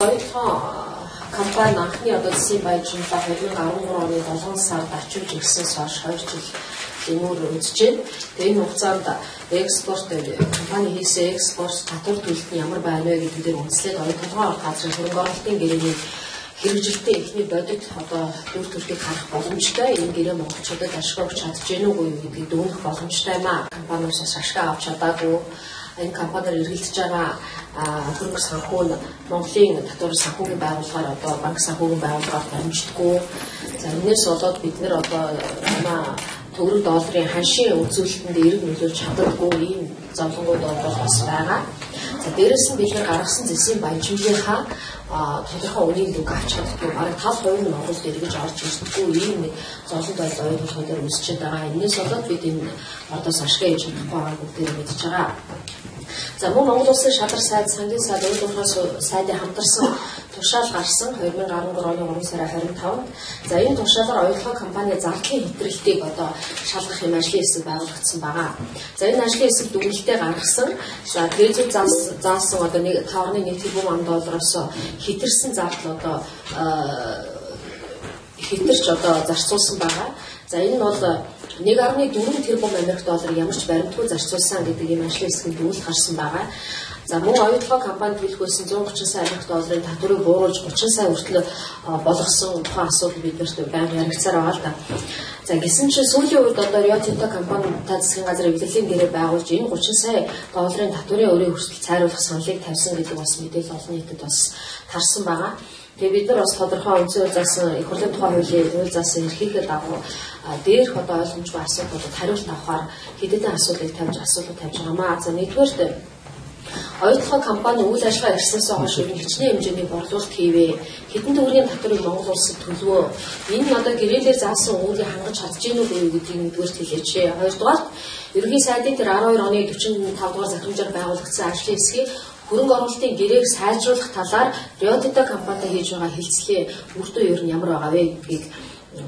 компани анхны одоо засгийн баяжуулалт 2013 оны 7 сард очиж ирсэнээс хойш 2 жил зэмүүр үзэж байна. Тэгээ энэ хугацаанд экспорт компани хийсэн экспорт татвар төлөлт нь ямар байна вэ гэдэг дээр үндэслээд толгой газрын хөрөнгө оруулалтын гэрээний хэрэгжилтийн эхний бодит одоо дүр төрхийг харах боломжтой. Энэ гэрээ монголчуудад ашиг өгч чадж гэнэ үгүй гэдгийг дүгнэх боломжтой юм аа. Компаниудаас ашиг авч чадаагүй энэ компаниар эргэлдэж байгаа хөрөнгө санхүү нь Монголын татвар санхүүгийн байгууллагаар одоо банк санхүүгийн байгууллагаар дамждаггүй. За энэс болоод бид нэр одоо төгрөг долларын ханшийн үзүүлэлтэнд эрг нөлөөлж чаддаггүй ийм зовлонгууд бол бас байгаа. За дээрэс нь бид гаргасан засгийн баяжуулалтынхаа тодорхой үнийн дүг авч чаддаггүй бараг 5% нь Монголд эргэж орж ирдэггүй ийм нэг зовлонт байдал ойлгохын дээр үүсчихэд байгаа. Энэс болоод бид энэ ордоос ашиг хийж чадахгүй байгааг бүгдээр мэдж байгаа. За мөн Монгол Улсын шадар сайд, сангийн сайд, уул уурхай сайдын хамтарсан тушаал гарсан 2013 оны 3 сарын 25-нд. За энэ тушаалаар оюутлогын компани зардлын хэтрэлтийг одоо шалгах юм ажлын хэсэг байгуулагдсан байгаа. За энэ ажлын хэсэг дүгнэлтээ гаргасан. За дээд заасан одоо 5.1 тэрбум доллароос хэтэрсэн зардал одоо хэтэрч одоо зарцуулсан байгаа. За энэ нь бол 1.4 тэрбум Америк доллар ямар ч баримтгүй зарцуулсан гэдэг ийм ажлын хэсгийн дүгнэлт гарсан байгаа. За мөн оюутлогын компанид төлөхөөсөн 130 сая Америк долларын татварыг бууруулж 30 сая хүртэл болгосон тухайн асуудал биднэрт байнга яригцаар байгаа л да. За гэсэн чинь сүүлийн үед одоо Rio Tinto компанитай засгийн газар эвлэлийн гэрээ байгуулж энэ 30 сая долларын татварын өрөө хүртэл цайруулах саналыг тавьсан гэдэг бас мэдээлэл олон нийтэд бас тарсан байгаа. Тэгээ бид нар бас тодорхой үнцэн заасан их хурлын тухай хуулийн үйл заасан эрхийхэд дагуу дээрх одоо ойлгомжгүй асуудлуудад хариулт авахар хэдэн асуудлыг тавьж байгаамаа. За нэгдүгээр оюутлогын компани үйл ажиллагаа эрхснээс хойш хичнээн хэмжээний борлуулалт хийвэ. Хэдэн төгрөгийн татварыг Монгол улсад төлөвөө. Энэ нь одоо гэрээлэр заасан үүлийг хангаж чадж гэнэ үү гэдгийг нэгдүгээр хэлээч. Хоёрдугаар ерөнхий сайдын тэр 12 оны 45 дугаар захирамжаар байгуулагдсан ажлын хэсгийг хөрөнгө оруулалтын гэрээг сайжруулах талаар Rio Tinto компанитай хийж байгаа хэлцлийн үр дүн ер нь ямар байгаа вэ гэдгийг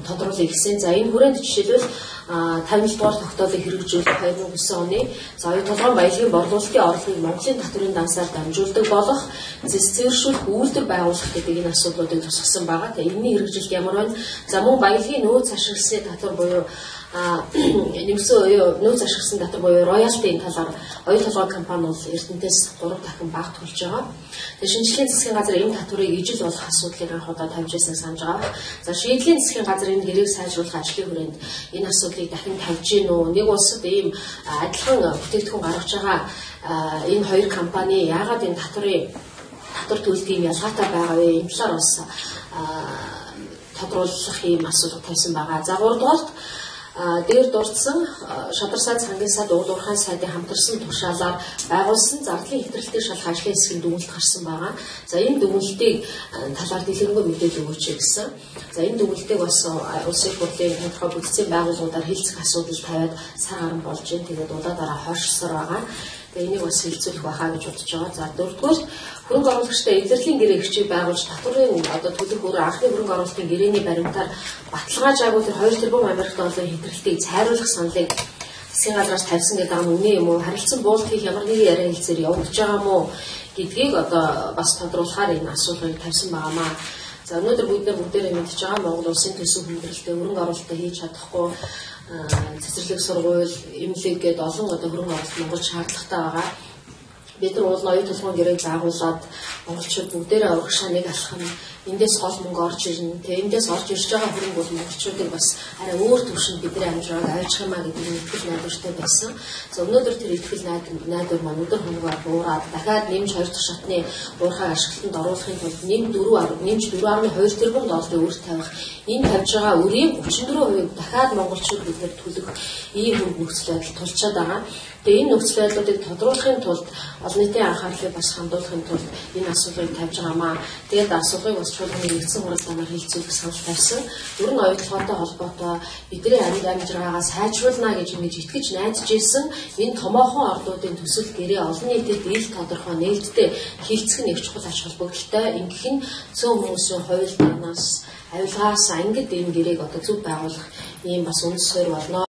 тодруулъя гэсэн. За энэ хүрээнд жишээлбэл 50 дугаар тогтоолыг хэрэгжүүлэх 2009 оны за оюутлогын баялагын борлуулалтын орлогыг Монголын татварын дансаар дамжуулдаг болох цэвэршүүлэх үйлдвэр байгуулах гэдэг энэ асуудлуудыг тусгасан байгаа. Тэгээ энэний хэрэгжилт ямар байна? За мөн баялагын нөөц ашигласны татвар буюу нэмсэн нөөц ашигласан татвар буюу роялтийн талаар оюутлогын компани бол Эрдэнэтээс 3 дахин бага төлж байгаа. Тэгээ шинжлэлийн засгийн газар энэ татварыг ижил болох асуудлыг анх удаа тавьж байсан санаж байгаа. За шийдлийн засгийн газар энэ гэрээг сайжруулах ажлын хүрээнд энэ асуудлыг дахин тавьж гин үү? Нэг улсад ийм адилхан бүтээгдэхүүн гаргаж байгаа энэ хоёр компани яагаад энэ татвар төлөлтийн ялгаатай байгаа вэ? Энэ талаар бас тодруулах ийм асуудал тавьсан байгаа. За 3 дугаарт дээр дурдсан шадар сайд, сангийн сайд, уул уурхай сайдын хамтарсан тушаалаар байгуулсан зардлын хэтрэлтийг шалгах ажлын хэсгийн дүгнэлт гарсан байгаа. За энэ дүгнэлтийг талаар дэлгэрэнгүй мэдээлэл өгөөч гэсэн. За энэ дүгнэлтийг бас улсын их хурлын тодорхой бүтцийн байгууллагуудаар хэлцэх асуудал тавиад сар гарan болж байна. Тэгээд удаа хойшсоор байгаа. Тэгээ энийг бас хэлцүүлэх байхаа гэж бодож байгаа. За дөрөвдүгээр хөрөнгө оруулагчтай илэрлийн гэрээ гэрчийг байгуулж татварын одоо төлөх өөр анхны хөрөнгө оруулалтын гэрээний баримтаар баталгааж агуул 2 тэрбум Америк долларын хэтрэлтийг цайруулах саналыг засгийн газраас тавьсан гэдэг нь үнэн юм уу? Харилцан буулт хийх ямар нэгэн яриа хэлцээр явагдаж байгаа мó гэдгийг одоо бас тодруулахаар энэ асуултыг тавьсан байгаамаа. За өнөөдөр бид нар бүгдээрээ мэдж байгаа Монгол улсын төсөв хүндрэлтэй хөрөнгө оруулалтаа хийж чадахгүй цэцэрлэг сургууль, эмнэлэг гээд олон одоо хөрөнгө оруулалт Монгол шаардлагатай байгаа. Бид нар уулын оюутлогын гэрээг байгуулад монголчууд бүгдээрээ урагшаа нэг алхам эндээс гол мөнгө орж ирнэ. Тэгээ эндээс орж ирж байгаа хөрөнгө бол монголчуудыг бас арай өөр төвшөнд бидний амжиргааг авчих юмаа гэдэг нь итгэл найдвартай байсан. За өнөөдөр тэр итгэл найдвар маань өдөр хоногоор буураад дахиад нэмж 2 дахь шатны уурхай ашиглалтанд оруулахын тулд нэмж 4.2 тэрбум долларын үр тавих энэ тавьж байгаа үрийн 34% дахиад монголчууд бидэнд төлөх ийм нөхцөл байдал тулчаад байгаа. Тэгээ энэ нөхцөл байдлуудыг тодруулахын тулд олон нийтийн анхаарлыг бас хандуулахын тулд энэ асуултыг тавьж байгаамаа. Тэгээд асуултыг бас чуулганы нэгдсэн хуралдаанаар хэлцүүлэх санал тавьсан. Ер нь оюутлоготой холбоотой бидний амжиргаагаа сайжруулна гэж ингэж итгэж найдаж ирсэн энэ томоохон ордуудын төсөл гэрээ олон нийтэд ил тодорхой нээлттэй хилцэх нэг чухал ач холбогдолтой. Ингэх нь цөөн хүмүүсийн хувьд танаас авилгаас ангид энэ гэрээг одоо зөв байгуулах ийм бас үндэс суурь болно.